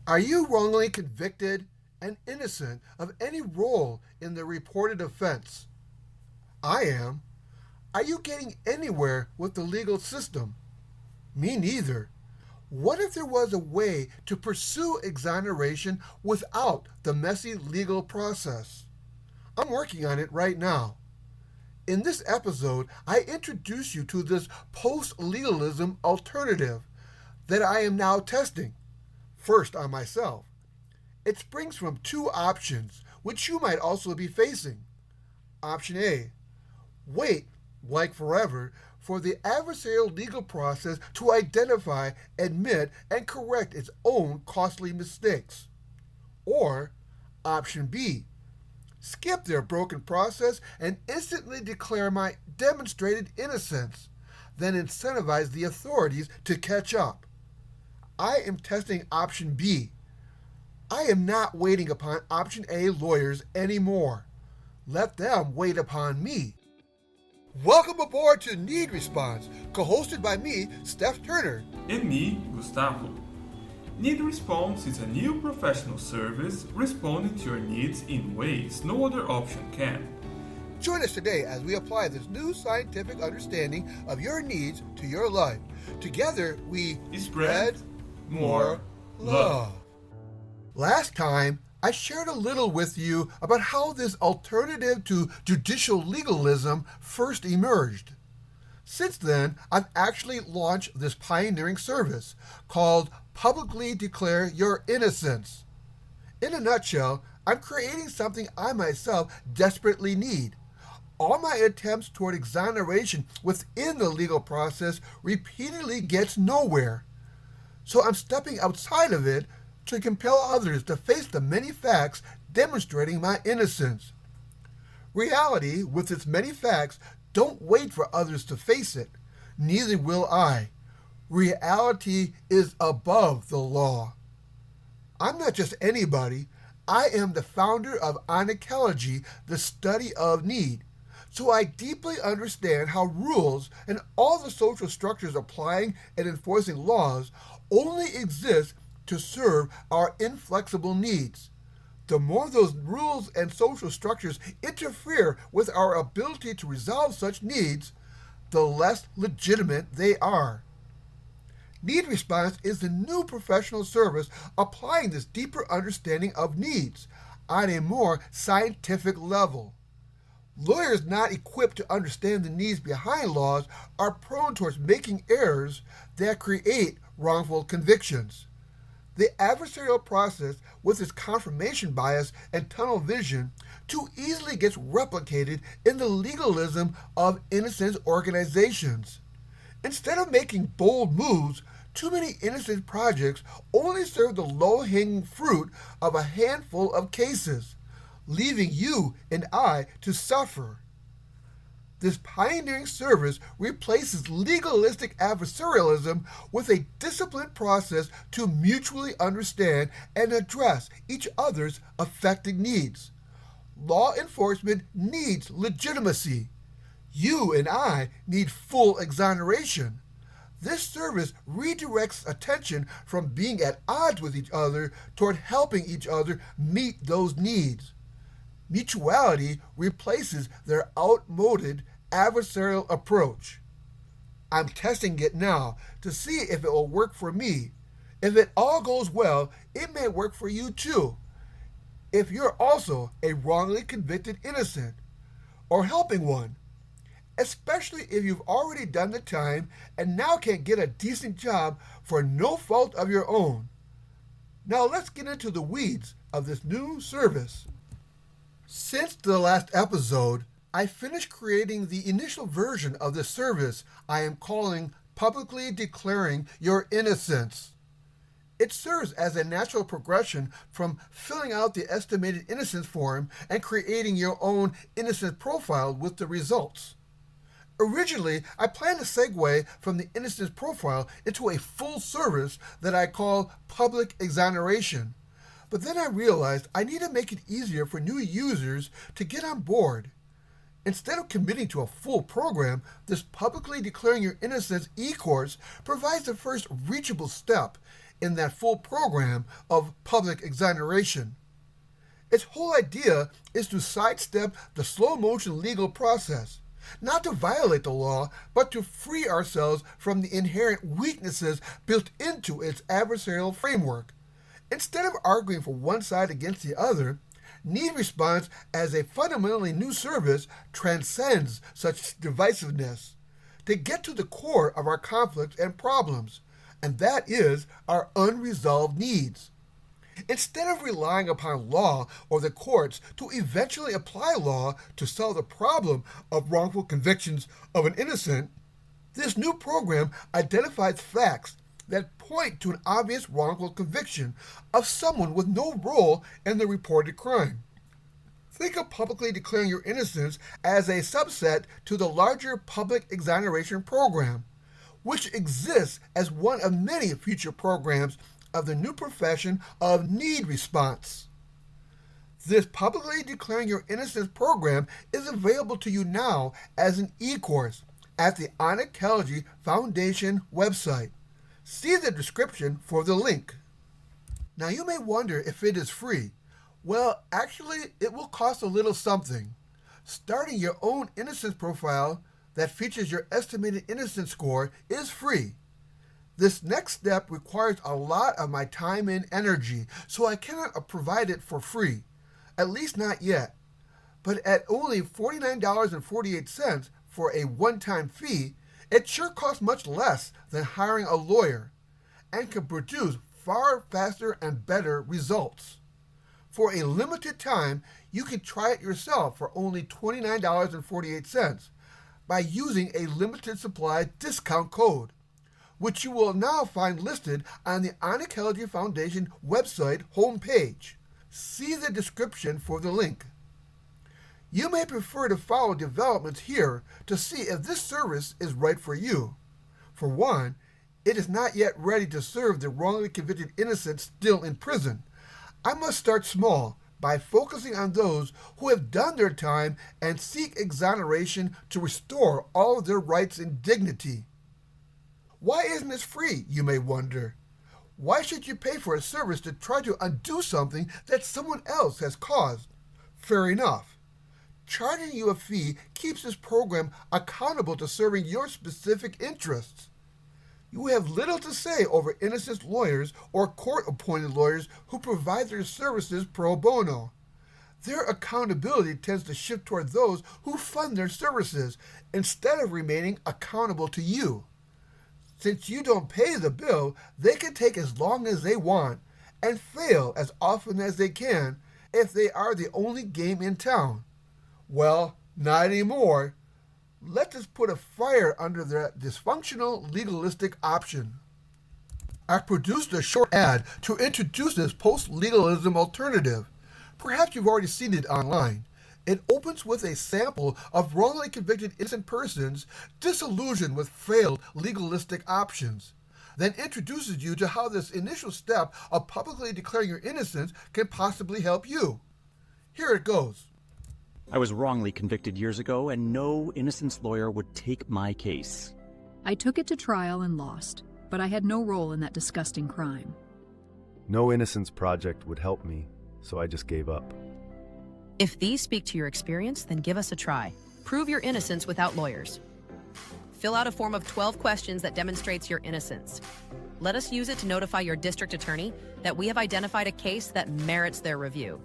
Are you wrongly convicted and innocent of any role in the reported offense? I am. Are you getting anywhere with the legal system? Me neither. What if there was a way to pursue exoneration without the messy legal process? I'm working on it right now. In this episode, I introduce you to this post-legalism alternative that I am now testing, first on myself. It springs from two options, which you might also be facing. Option A: wait, like forever, for the adversarial legal process to identify, admit, and correct its own costly mistakes. Or Option B: skip their broken process and instantly declare my demonstrated innocence, then incentivize the authorities to catch up. I am testing Option B. I am not waiting upon Option A lawyers anymore. Let them wait upon me. Welcome aboard to Need Response, co-hosted by me, Steph Turner. And me, Gustavo. Need Response is a new professional service responding to your needs in ways no other option can. Join us today as we apply this new scientific understanding of your needs to your life. Together, we Spread more love. Last time, I shared a little with you about how this alternative to judicial legalism first emerged. Since then, I've actually launched this pioneering service called Publicly Declare Your Innocence. In a nutshell, I'm creating something I myself desperately need. All my attempts toward exoneration within the legal process repeatedly gets nowhere. So I'm stepping outside of it to compel others to face the many facts demonstrating my innocence. Reality, with its many facts, don't wait for others to face it. Neither will I. Reality is above the law. I'm not just anybody. I am the founder of onychology, the study of need. So I deeply understand how rules and all the social structures applying and enforcing laws only exist to serve our inflexible needs. The more those rules and social structures interfere with our ability to resolve such needs, the less legitimate they are. Need Response is the new professional service applying this deeper understanding of needs on a more scientific level. Lawyers not equipped to understand the needs behind laws are prone towards making errors that create wrongful convictions. The adversarial process, with its confirmation bias and tunnel vision, too easily gets replicated in the legalism of innocence organizations. Instead of making bold moves, too many innocence projects only serve the low-hanging fruit of a handful of cases, leaving you and I to suffer. This pioneering service replaces legalistic adversarialism with a disciplined process to mutually understand and address each other's affected needs. Law enforcement needs legitimacy. You and I need full exoneration. This service redirects attention from being at odds with each other toward helping each other meet those needs. Mutuality replaces their outmoded adversarial approach. I'm testing it now to see if it will work for me. If it all goes well, it may work for you too. If you're also a wrongly convicted innocent or helping one, especially if you've already done the time and now can't get a decent job for no fault of your own. Now let's get into the weeds of this new service. Since the last episode, I finished creating the initial version of the service I am calling Publicly Declaring Your Innocence. It serves as a natural progression from filling out the estimated innocence form and creating your own innocence profile with the results. Originally, I planned to segue from the innocence profile into a full service that I call Public Exoneration. But then I realized I need to make it easier for new users to get on board. Instead of committing to a full program, this Publicly Declaring Your Innocence e-course provides the first reachable step in that full program of public exoneration. Its whole idea is to sidestep the slow-motion legal process, not to violate the law, but to free ourselves from the inherent weaknesses built into its adversarial framework. Instead of arguing for one side against the other, need response as a fundamentally new service transcends such divisiveness to get to the core of our conflicts and problems, and that is our unresolved needs. Instead of relying upon law or the courts to eventually apply law to solve the problem of wrongful convictions of an innocent, this new program identifies facts that point to an obvious wrongful conviction of someone with no role in the reported crime. Think of publicly declaring your innocence as a subset to the larger public exoneration program, which exists as one of many future programs of the new profession of need response. This publicly declaring your innocence program is available to you now as an e-course at the Unveils Foundation website. See the description for the link. Now you may wonder if it is free. Well, actually, it will cost a little something. Starting your own innocence profile that features your estimated innocence score is free. This next step requires a lot of my time and energy, so I cannot provide it for free, at least not yet. But at only $49.48 for a one-time fee, it sure costs much less than hiring a lawyer and can produce far faster and better results. For a limited time, you can try it yourself for only $29.48 by using a limited supply discount code, which you will now find listed on the Unveils Foundation website homepage. See the description for the link. You may prefer to follow developments here to see if this service is right for you. For one, it is not yet ready to serve the wrongly convicted innocent still in prison. I must start small by focusing on those who have done their time and seek exoneration to restore all of their rights and dignity. Why isn't this free, you may wonder? Why should you pay for a service to try to undo something that someone else has caused? Fair enough. Charging you a fee keeps this program accountable to serving your specific interests. You have little to say over innocent lawyers or court-appointed lawyers who provide their services pro bono. Their accountability tends to shift toward those who fund their services instead of remaining accountable to you. Since you don't pay the bill, they can take as long as they want and fail as often as they can if they are the only game in town. Well, not anymore. Let us put a fire under that dysfunctional legalistic option. I've produced a short ad to introduce this post-legalism alternative. Perhaps you've already seen it online. It opens with a sample of wrongly convicted innocent persons disillusioned with failed legalistic options, then introduces you to how this initial step of publicly declaring your innocence can possibly help you. Here it goes. I was wrongly convicted years ago, and no innocence lawyer would take my case. I took it to trial and lost, but I had no role in that disgusting crime. No Innocence Project would help me, so I just gave up. If these speak to your experience, then give us a try. Prove your innocence without lawyers. Fill out a form of 12 questions that demonstrates your innocence. Let us use it to notify your district attorney that we have identified a case that merits their review.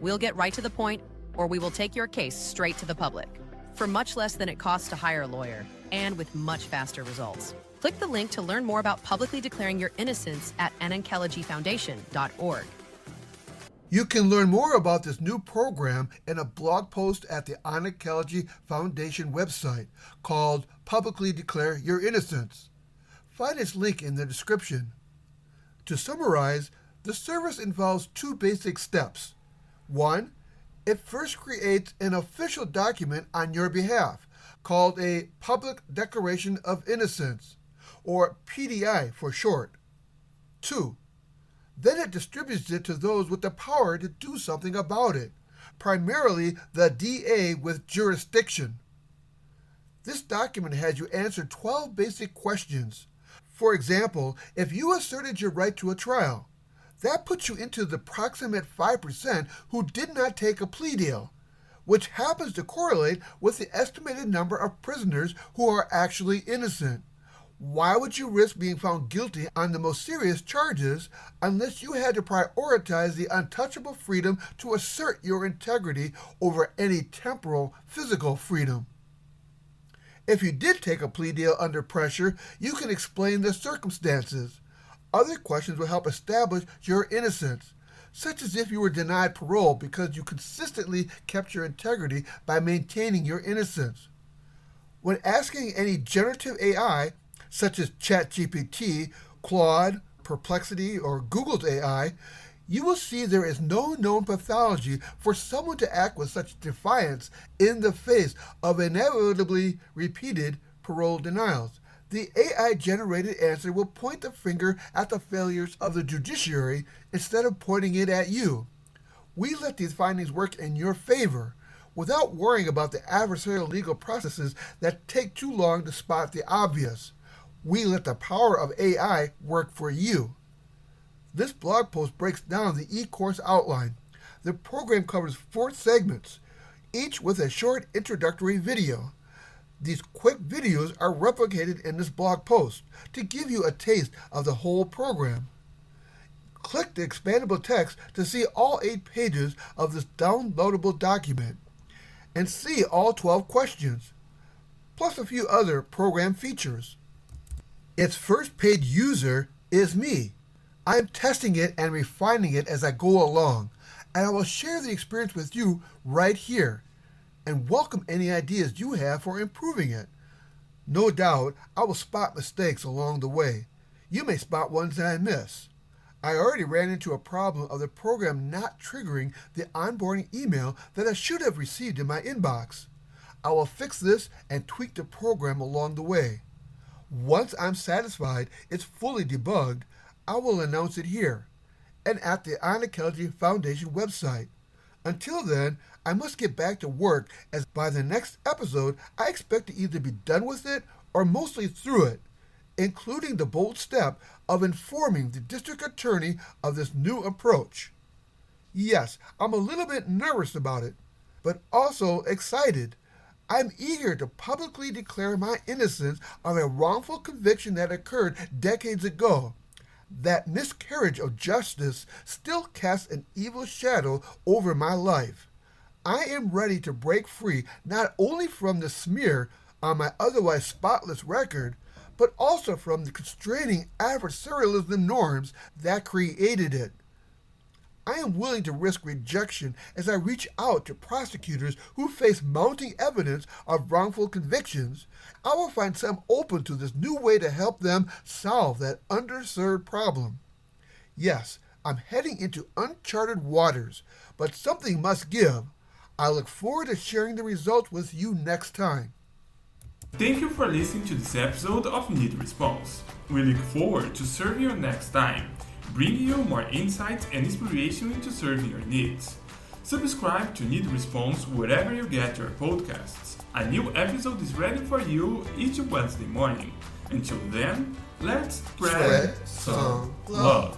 We'll get right to the point, or we will take your case straight to the public for much less than it costs to hire a lawyer and with much faster results. Click the link to learn more about publicly declaring your innocence at unveils.org. You can learn more about this new program in a blog post at the Unveils Foundation website called Publicly Declare Your Innocence. Find its link in the description. To summarize, the service involves two basic steps. One, it first creates an official document on your behalf called a Public Declaration of Innocence, or PDI for short. Two, then it distributes it to those with the power to do something about it, primarily the DA with jurisdiction. This document has you answer 12 basic questions. For example, if you asserted your right to a trial, that puts you into the proximate 5% who did not take a plea deal, which happens to correlate with the estimated number of prisoners who are actually innocent. Why would you risk being found guilty on the most serious charges unless you had to prioritize the untouchable freedom to assert your integrity over any temporal physical freedom? If you did take a plea deal under pressure, you can explain the circumstances. Other questions will help establish your innocence, such as if you were denied parole because you consistently kept your integrity by maintaining your innocence. When asking any generative AI, such as ChatGPT, Claude, Perplexity, or Google's AI, you will see there is no known pathology for someone to act with such defiance in the face of inevitably repeated parole denials. The AI-generated answer will point the finger at the failures of the judiciary instead of pointing it at you. We let these findings work in your favor without worrying about the adversarial legal processes that take too long to spot the obvious. We let the power of AI work for you. This blog post breaks down the e-course outline. The program covers 4 segments, each with a short introductory video. These quick videos are replicated in this blog post to give you a taste of the whole program. Click the expandable text to see all 8 pages of this downloadable document and see all 12 questions, plus a few other program features. Its first paid user is me. I am testing it and refining it as I go along, and I will share the experience with you right here and welcome any ideas you have for improving it. No doubt, I will spot mistakes along the way. You may spot ones that I miss. I already ran into a problem of the program not triggering the onboarding email that I should have received in my inbox. I will fix this and tweak the program along the way. Once I'm satisfied it's fully debugged, I will announce it here and at the Archaeology Foundation website. Until then, I must get back to work, as by the next episode I expect to either be done with it or mostly through it, including the bold step of informing the district attorney of this new approach. Yes, I'm a little bit nervous about it, but also excited. I'm eager to publicly declare my innocence of a wrongful conviction that occurred decades ago. That miscarriage of justice still casts an evil shadow over my life. I am ready to break free not only from the smear on my otherwise spotless record, but also from the constraining adversarialism norms that created it. I am willing to risk rejection as I reach out to prosecutors who face mounting evidence of wrongful convictions. I will find some open to this new way to help them solve that underserved problem. Yes, I'm heading into uncharted waters, but something must give. I look forward to sharing the results with you next time. Thank you for listening to this episode of Need Response. We look forward to serving you next time, bringing you more insights and inspiration into serving your needs. Subscribe to Need Response wherever you get your podcasts. A new episode is ready for you each Wednesday morning. Until then, let's spread some love.